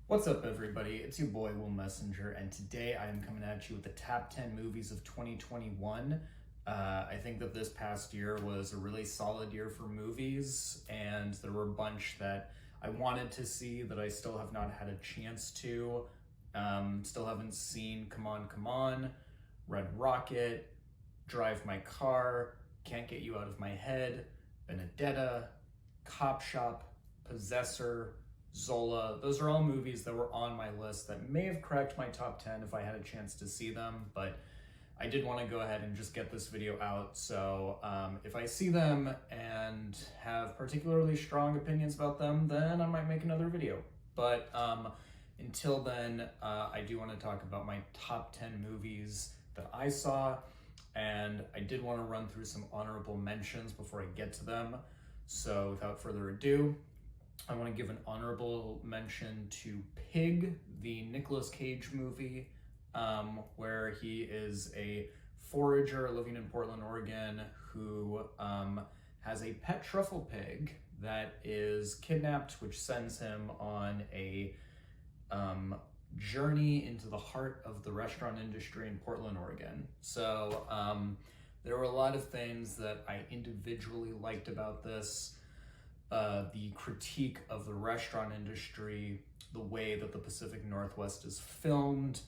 What's up, everybody? It's your boy, Will Messenger, and today I am coming at you with the top 10 movies of 2021. I think that this past year was a really solid year for movies, and there were a bunch that I wanted to see that I still have not had a chance to. Still haven't seen Come On, Come On, Red Rocket, Drive My Car, Can't Get You Out of My Head, Benedetta, Cop Shop, Possessor, Zola. Those are all movies that were on my list that may have cracked my top 10 if I had a chance to see them, but I did want to go ahead and just get this video out. So if I see them and have particularly strong opinions about them, then I might make another video. But until then, I do want to talk about my top 10 movies that I saw, and I did want to run through some honorable mentions before I get to them. So without further ado, I want to give an honorable mention to Pig, the Nicolas Cage movie, where he is a forager living in Portland, Oregon, who has a pet truffle pig that is kidnapped, which sends him on a journey into the heart of the restaurant industry in Portland, Oregon. So there were a lot of things that I individually liked about this. The critique of the restaurant industry, the way that the Pacific Northwest is filmed.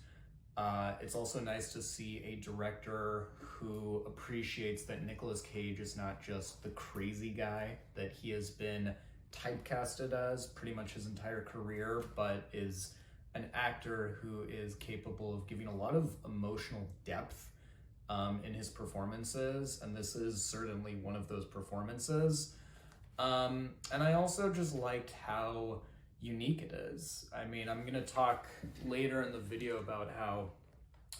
It's also nice to see a director who appreciates that Nicolas Cage is not just the crazy guy that he has been typecasted as pretty much his entire career, but is an actor who is capable of giving a lot of emotional depth in his performances, and this is certainly one of those performances. And I also just liked how unique it is. I mean, I'm gonna talk later in the video about how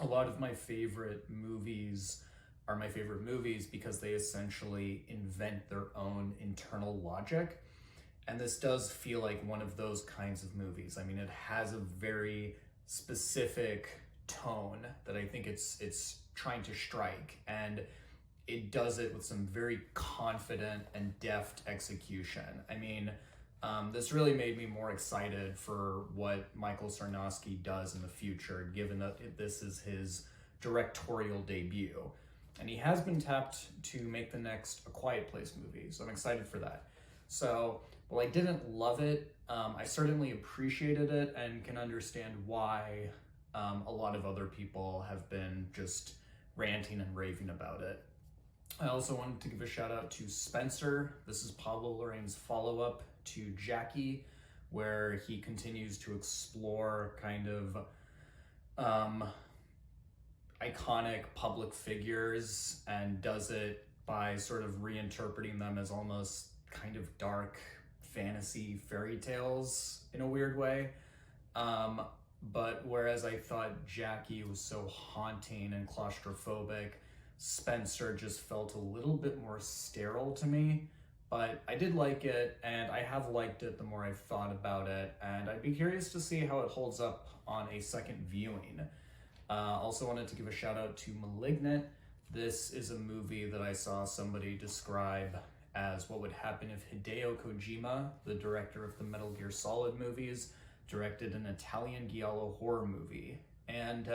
a lot of my favorite movies are my favorite movies because they essentially invent their own internal logic. And this does feel like one of those kinds of movies. I mean, it has a very specific tone that I think it's trying to strike, and it does it with some very confident and deft execution. I mean, this really made me more excited for what Michael Sarnowski does in the future, given that this is his directorial debut. And he has been tapped to make the next A Quiet Place movie, so I'm excited for that. So, while I didn't love it, I certainly appreciated it and can understand why a lot of other people have been just ranting and raving about it. I also wanted to give a shout out to Spencer. This is Pablo Larraín's follow-up to Jackie, where he continues to explore kind of iconic public figures and does it by sort of reinterpreting them as almost kind of dark fantasy fairy tales in a weird way. But whereas I thought Jackie was so haunting and claustrophobic, Spencer just felt a little bit more sterile to me, but I did like it, and I have liked it the more I've thought about it, and I'd be curious to see how it holds up on a second viewing. Also wanted to give a shout out to Malignant. This is a movie that I saw somebody describe as what would happen if Hideo Kojima, the director of the Metal Gear Solid movies, directed an Italian giallo horror movie. And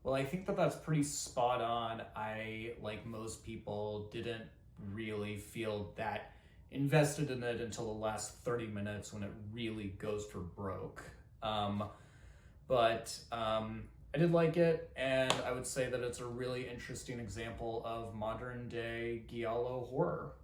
well, I think that that's pretty spot on. I, like most people, didn't really feel that invested in it until the last 30 minutes when it really goes for broke. But I did like it, and I would say that it's a really interesting example of modern day giallo horror.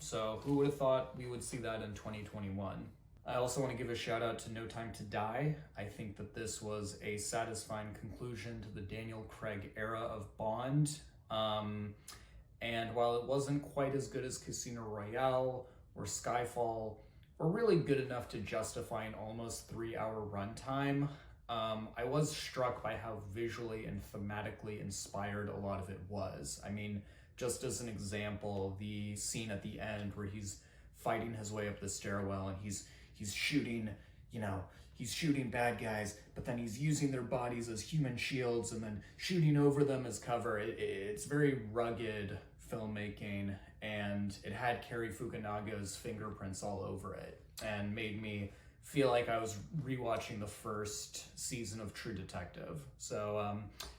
So who would have thought we would see that in 2021? I also want to give a shout out to No Time to Die. I think that this was a satisfying conclusion to the Daniel Craig era of Bond. And while it wasn't quite as good as Casino Royale or Skyfall, or really good enough to justify an almost 3-hour runtime, I was struck by how visually and thematically inspired a lot of it was. I mean, just as an example, the scene at the end where he's fighting his way up the stairwell and he's shooting, he's shooting bad guys, but then he's using their bodies as human shields and then shooting over them as cover. It's very rugged filmmaking, and it had Cary Fukunaga's fingerprints all over it and made me feel like I was rewatching the first season of True Detective. So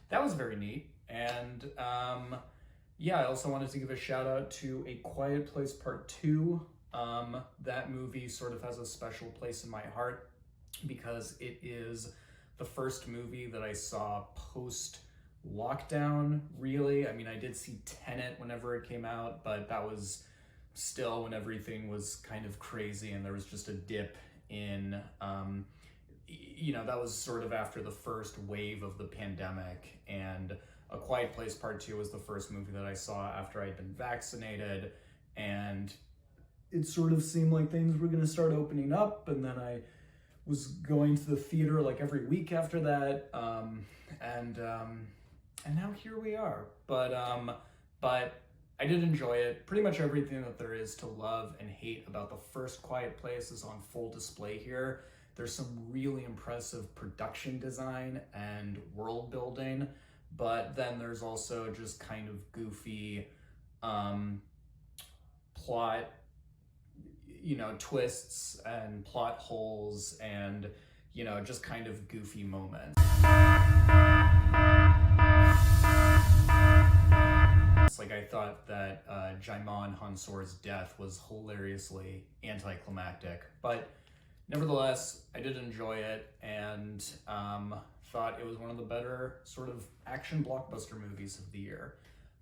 that was very neat. And yeah, I also wanted to give a shout out to A Quiet Place Part 2. That movie sort of has a special place in my heart because it is the first movie that I saw post lockdown, really. I mean, I did see Tenet whenever it came out, but that was still when everything was kind of crazy and there was just a dip in, that was sort of after the first wave of the pandemic. And A Quiet Place Part 2 was the first movie that I saw after I'd been vaccinated, and it sort of seemed like things were going to start opening up, and then I was going to the theater like every week after that, and now here we are. But I did enjoy it. Pretty much everything that there is to love and hate about the first Quiet Place is on full display here. There's some really impressive production design and world building, but then there's also just kind of goofy plot, twists and plot holes and, just kind of goofy moments. Like, I thought that Jaimon Hansor's death was hilariously anticlimactic, but nevertheless, I did enjoy it and thought it was one of the better sort of action blockbuster movies of the year.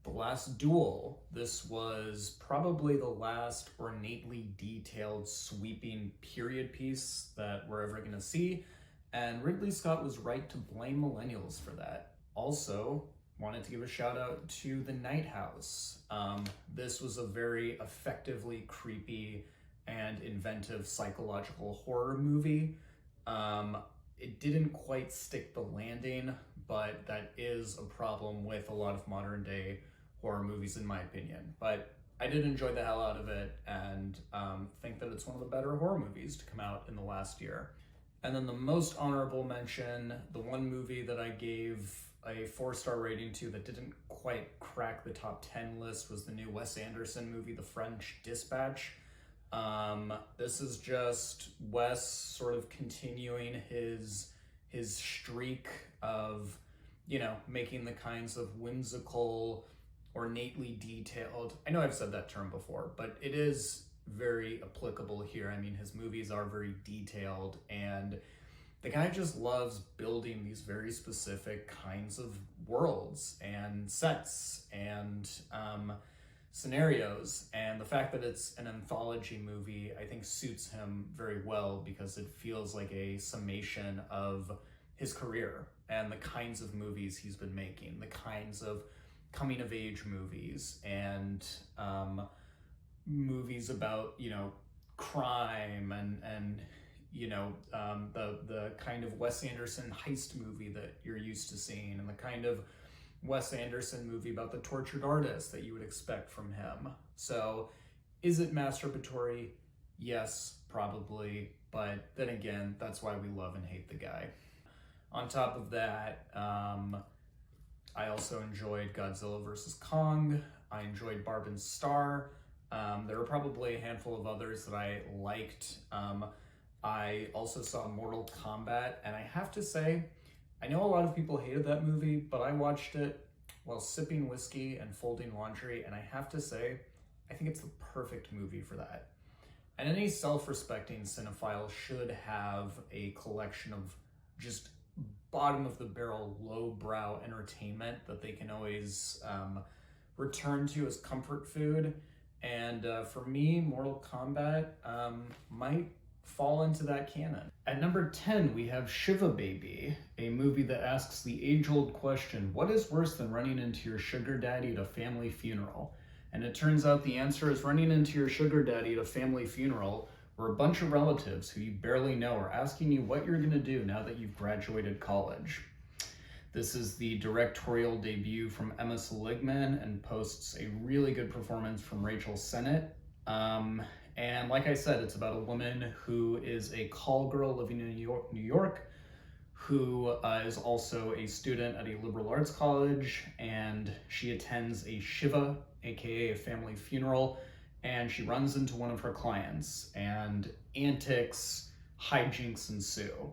The Last Duel. This was probably the last ornately detailed, sweeping period piece that we're ever going to see, and Ridley Scott was right to blame millennials for that. Also, wanted to give a shout out to The Night House. This was a very effectively creepy and inventive psychological horror movie. It didn't quite stick the landing, but that is a problem with a lot of modern day horror movies in my opinion. But I did enjoy the hell out of it and think that it's one of the better horror movies to come out in the last year. And then the most honorable mention, the one movie that I gave a 4-star rating to that didn't quite crack the top 10 list, was the new Wes Anderson movie, The French Dispatch. This is just Wes sort of continuing his streak of, making the kinds of whimsical, ornately detailed, I know I've said that term before, but it is very applicable here. I mean, his movies are very detailed, and the guy just loves building these very specific kinds of worlds and sets and scenarios, and the fact that it's an anthology movie I think suits him very well because it feels like a summation of his career and the kinds of movies he's been making, the kinds of coming of age movies and movies about crime and the kind of Wes Anderson heist movie that you're used to seeing, and the kind of Wes Anderson movie about the tortured artist that you would expect from him. So is it masturbatory? Yes, probably, but then again, that's why we love and hate the guy. On top of that, I also enjoyed Godzilla vs. Kong. I enjoyed Barb and Star. There were probably a handful of others that I liked. I also saw Mortal Kombat, and I have to say, I know a lot of people hated that movie, but I watched it while sipping whiskey and folding laundry, and I have to say, I think it's the perfect movie for that. And any self-respecting cinephile should have a collection of just bottom-of-the-barrel, low-brow entertainment that they can always return to as comfort food. And for me, Mortal Kombat might fall into that canon. At number 10, we have Shiva Baby, a movie that asks the age-old question, what is worse than running into your sugar daddy at a family funeral? And it turns out the answer is running into your sugar daddy at a family funeral where a bunch of relatives who you barely know are asking you what you're gonna do now that you've graduated college. This is the directorial debut from Emma Seligman and posts a really good performance from Rachel Sennett. And like I said, it's about a woman who is a call girl living in New York, who is also a student at a liberal arts college, and she attends a Shiva, aka a family funeral, and she runs into one of her clients, and antics, hijinks ensue.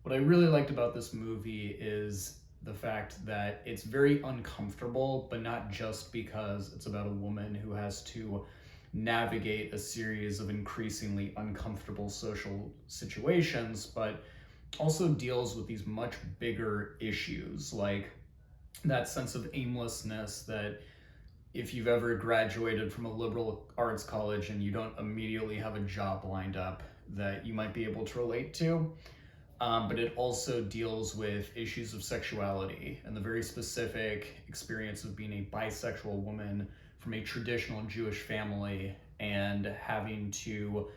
What I really liked about this movie is the fact that it's very uncomfortable, but not just because it's about a woman who has to navigate a series of increasingly uncomfortable social situations, but also deals with these much bigger issues, like that sense of aimlessness that if you've ever graduated from a liberal arts college and you don't immediately have a job lined up, that you might be able to relate to. But it also deals with issues of sexuality and the very specific experience of being a bisexual woman from a traditional Jewish family and having to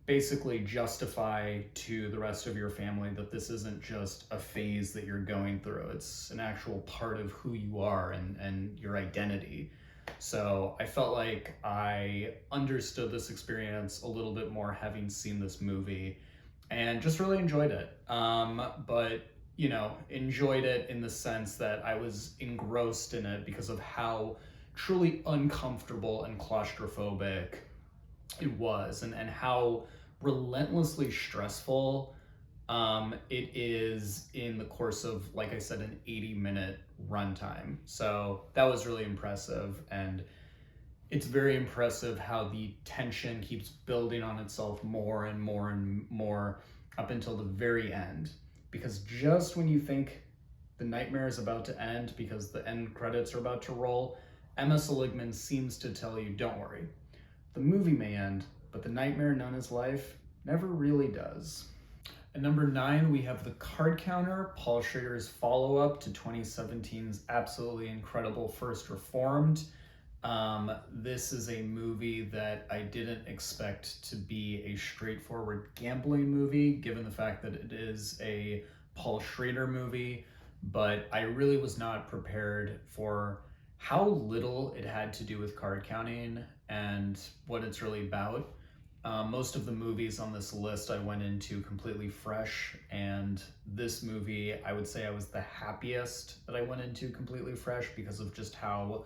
basically justify to the rest of your family that this isn't just a phase that you're going through. It's an actual part of who you are and your identity. So I felt like I understood this experience a little bit more having seen this movie and just really enjoyed it. But, enjoyed it in the sense that I was engrossed in it because of how truly uncomfortable and claustrophobic it was, and how relentlessly stressful it is in the course of, like I said, an 80-minute runtime. So that was really impressive, and it's very impressive how the tension keeps building on itself more and more and more up until the very end. Because just when you think the nightmare is about to end, because the end credits are about to roll, Emma Seligman seems to tell you, don't worry, the movie may end, but the nightmare known as life never really does. At number 9, we have The Card Counter, Paul Schrader's follow-up to 2017's absolutely incredible First Reformed. This is a movie that I didn't expect to be a straightforward gambling movie, given the fact that it is a Paul Schrader movie, but I really was not prepared for how little it had to do with card counting and what it's really about. Most of the movies on this list I went into completely fresh, and this movie, I would say I was the happiest that I went into completely fresh because of just how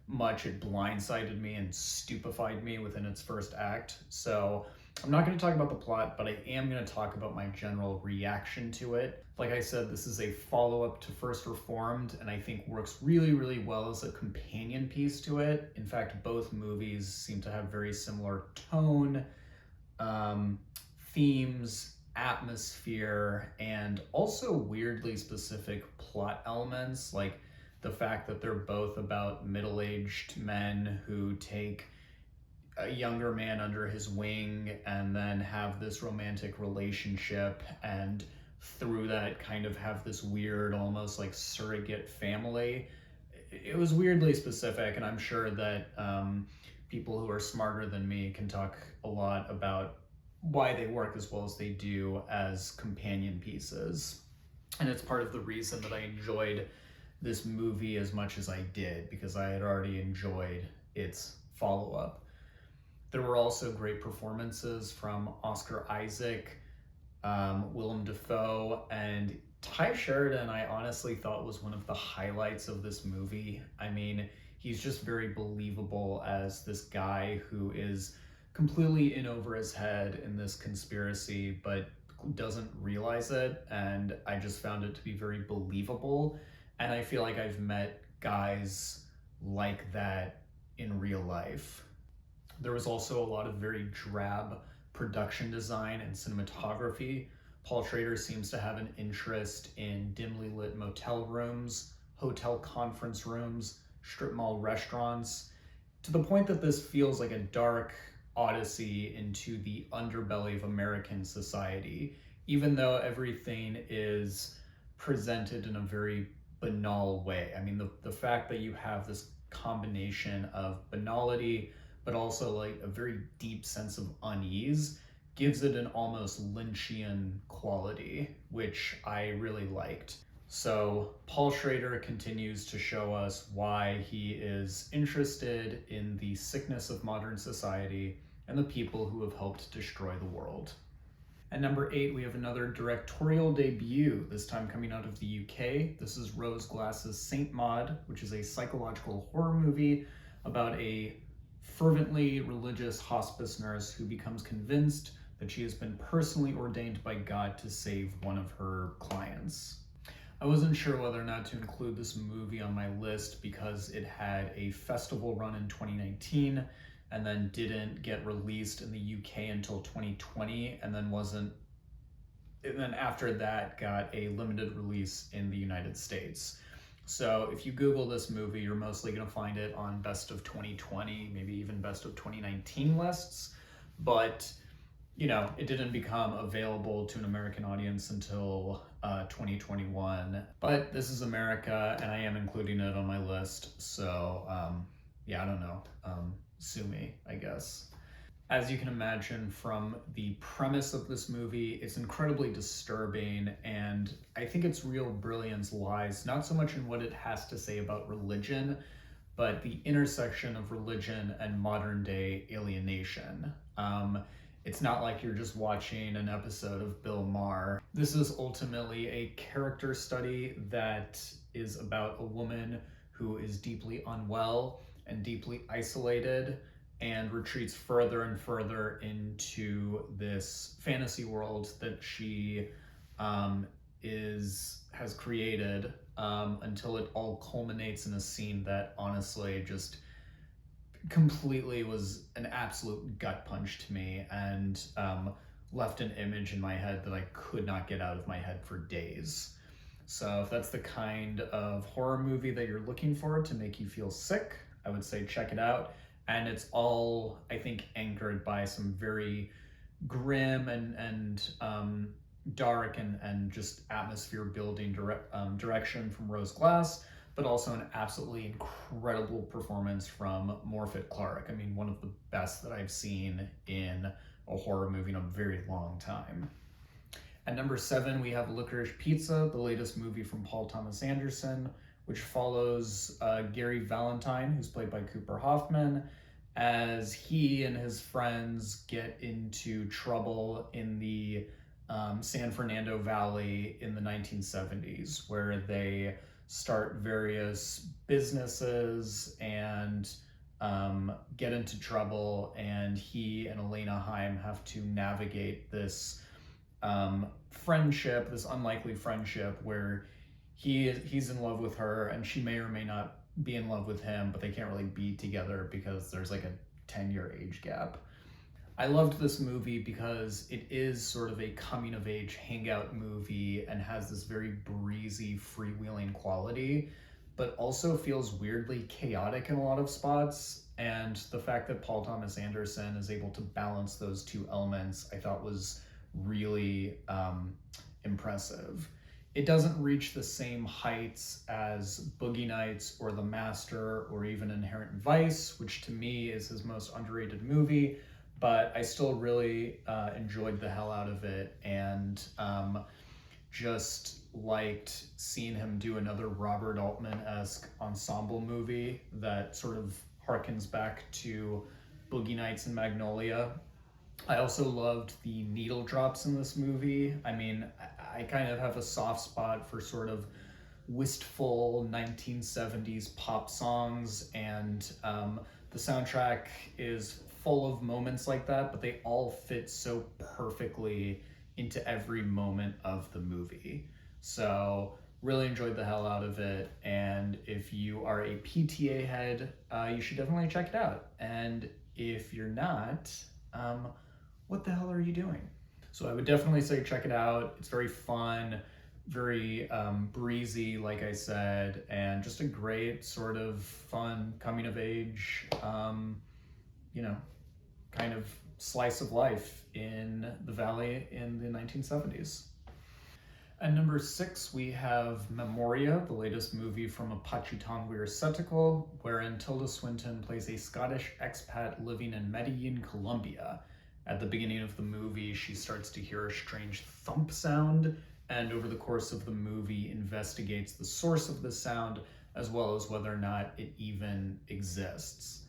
much it blindsided me and stupefied me within its first act. So I'm not going to talk about the plot, but I am going to talk about my general reaction to it. Like I said, this is a follow-up to First Reformed, and I think works really, really well as a companion piece to it. In fact, both movies seem to have very similar tone, themes, atmosphere, and also weirdly specific plot elements, like the fact that they're both about middle-aged men who take a younger man under his wing and then have this romantic relationship, and through that kind of have this weird, almost like surrogate family. It was weirdly specific, and I'm sure that people who are smarter than me can talk a lot about why they work as well as they do as companion pieces. And it's part of the reason that I enjoyed this movie as much as I did, because I had already enjoyed its follow-up. There were also great performances from Oscar Isaac, Willem Dafoe, and Ty Sheridan I honestly thought was one of the highlights of this movie. I mean, he's just very believable as this guy who is completely in over his head in this conspiracy, but doesn't realize it, and I just found it to be very believable. And I feel like I've met guys like that in real life. There was also a lot of very drab production design and cinematography. Paul Schrader seems to have an interest in dimly lit motel rooms, hotel conference rooms, strip mall restaurants, to the point that this feels like a dark odyssey into the underbelly of American society, even though everything is presented in a very banal way. I mean, the fact that you have this combination of banality, but also like a very deep sense of unease, gives it an almost Lynchian quality, which I really liked. So Paul Schrader continues to show us why he is interested in the sickness of modern society and the people who have helped destroy the world. At number 8, we have another directorial debut, this time coming out of the UK. This is Rose Glass's Saint Maud, which is a psychological horror movie about a fervently religious hospice nurse who becomes convinced that she has been personally ordained by God to save one of her clients. I wasn't sure whether or not to include this movie on my list because it had a festival run in 2019 and then didn't get released in the UK until 2020, and then after that got a limited release in the United States. So if you Google this movie, you're mostly going to find it on best of 2020, maybe even best of 2019 lists. But, it didn't become available to an American audience until 2021. But this is America, and I am including it on my list. So, I don't know. Sue me, I guess. As you can imagine from the premise of this movie, it's incredibly disturbing, and I think its real brilliance lies not so much in what it has to say about religion, but the intersection of religion and modern day alienation. It's not like you're just watching an episode of Bill Maher. This is ultimately a character study that is about a woman who is deeply unwell and deeply isolated and retreats further and further into this fantasy world that she has created until it all culminates in a scene that honestly just completely was an absolute gut punch to me and left an image in my head that I could not get out of my head for days. So if that's the kind of horror movie that you're looking for to make you feel sick, I would say check it out. And it's all, I think, anchored by some very grim and dark and just atmosphere building direction from Rose Glass, but also an absolutely incredible performance from Morfydd Clark. I mean, one of the best that I've seen in a horror movie in a very long time. At number 7, we have Licorice Pizza, the latest movie from Paul Thomas Anderson, which follows Gary Valentine, who's played by Cooper Hoffman, as he and his friends get into trouble in the San Fernando Valley in the 1970s, where they start various businesses and get into trouble, and he and Elena Heim have to navigate this friendship, this unlikely friendship where he's in love with her and she may or may not be in love with him, but they can't really be together because there's like a 10-year age gap. I loved this movie because it is sort of a coming of age hangout movie and has this very breezy, freewheeling quality, but also feels weirdly chaotic in a lot of spots. And the fact that Paul Thomas Anderson is able to balance those two elements, I thought was really impressive. It doesn't reach the same heights as Boogie Nights or The Master or even Inherent Vice, which to me is his most underrated movie, but I still really enjoyed the hell out of it and just liked seeing him do another Robert Altman-esque ensemble movie that sort of harkens back to Boogie Nights and Magnolia. I also loved the needle drops in this movie. I mean, I kind of have a soft spot for sort of wistful 1970s pop songs, and the soundtrack is full of moments like that, but they all fit so perfectly into every moment of the movie. So really enjoyed the hell out of it, and if you are a PTA head, you should definitely check it out. And if you're not, what the hell are you doing? So I would definitely say check it out. It's very fun, very breezy, like I said, and just a great sort of fun coming of age, kind of slice of life in the Valley in the 1970s. At number 6, we have Memoria, the latest movie from Apache Receptacle, wherein Tilda Swinton plays a Scottish expat living in Medellin, Colombia. At the beginning of the movie, she starts to hear a strange thump sound, and over the course of the movie investigates the source of the sound, as well as whether or not it even exists.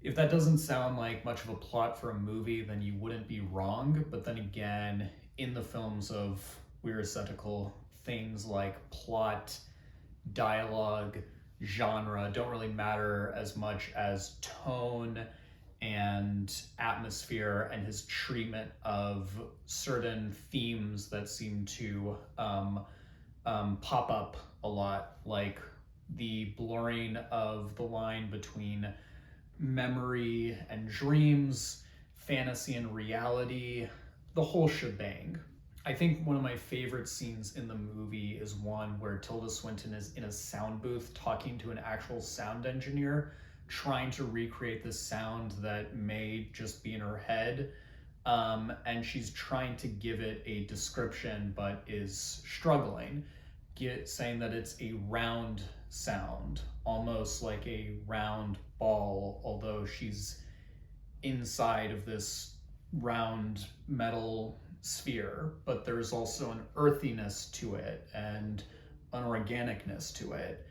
If that doesn't sound like much of a plot for a movie, then you wouldn't be wrong, but then again, in the films of Receptacle, things like plot, dialogue, genre don't really matter as much as tone and atmosphere and his treatment of certain themes that seem to pop up a lot, like the blurring of the line between memory and dreams, fantasy and reality, the whole shebang. I think one of my favorite scenes in the movie is one where Tilda Swinton is in a sound booth talking to an actual sound engineer, trying to recreate the sound that may just be in her head. And she's trying to give it a description, but is struggling, saying that it's a round sound, almost like a round ball, although she's inside of this round metal sphere. But there's also an earthiness to it and an organicness to it.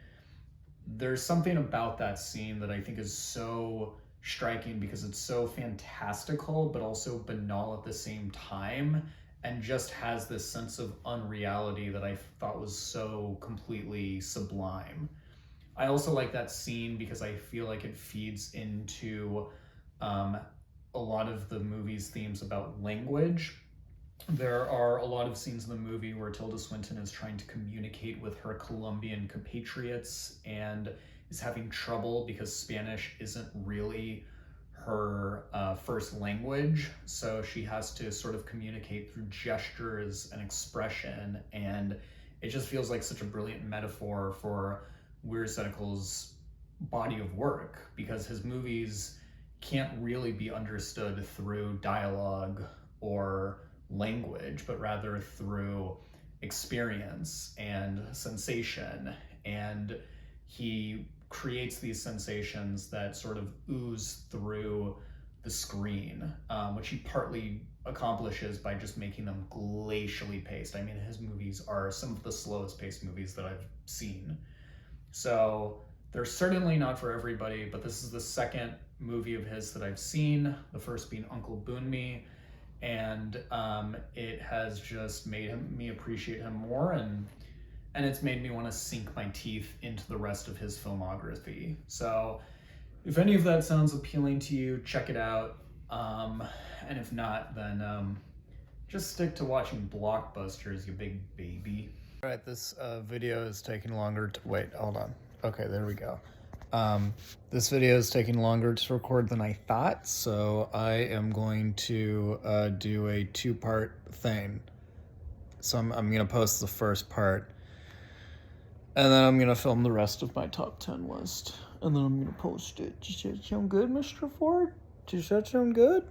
There's something about that scene that I think is so striking because it's so fantastical but also banal at the same time, and just has this sense of unreality that I thought was so completely sublime. I also like that scene because I feel like it feeds into a lot of the movie's themes about language. There are a lot of scenes in the movie where Tilda Swinton is trying to communicate with her Colombian compatriots and is having trouble because Spanish isn't really her first language. So she has to sort of communicate through gestures and expression. And it just feels like such a brilliant metaphor for Weir Sedical's body of work, because his movies can't really be understood through dialogue or language, but rather through experience and sensation. And he creates these sensations that sort of ooze through the screen, which he partly accomplishes by just making them glacially paced. I mean, his movies are some of the slowest paced movies that I've seen. So they're certainly not for everybody, but this is the second movie of his that I've seen, the first being Uncle Boonmee, and it has just made me appreciate him more, and it's made me want to sink my teeth into the rest of his filmography. So if any of that sounds appealing to you, check it out, and if not, then just stick to watching blockbusters, you big baby. All right, this video is taking longer to wait. Hold on. Okay, there we go. This video is taking longer to record than I thought, so I am going to do a two-part thing. So I'm going to post the first part, and then I'm going to film the rest of my top 10 list, and then I'm going to post it. Does that sound good, Mr. Ford? Does that sound good?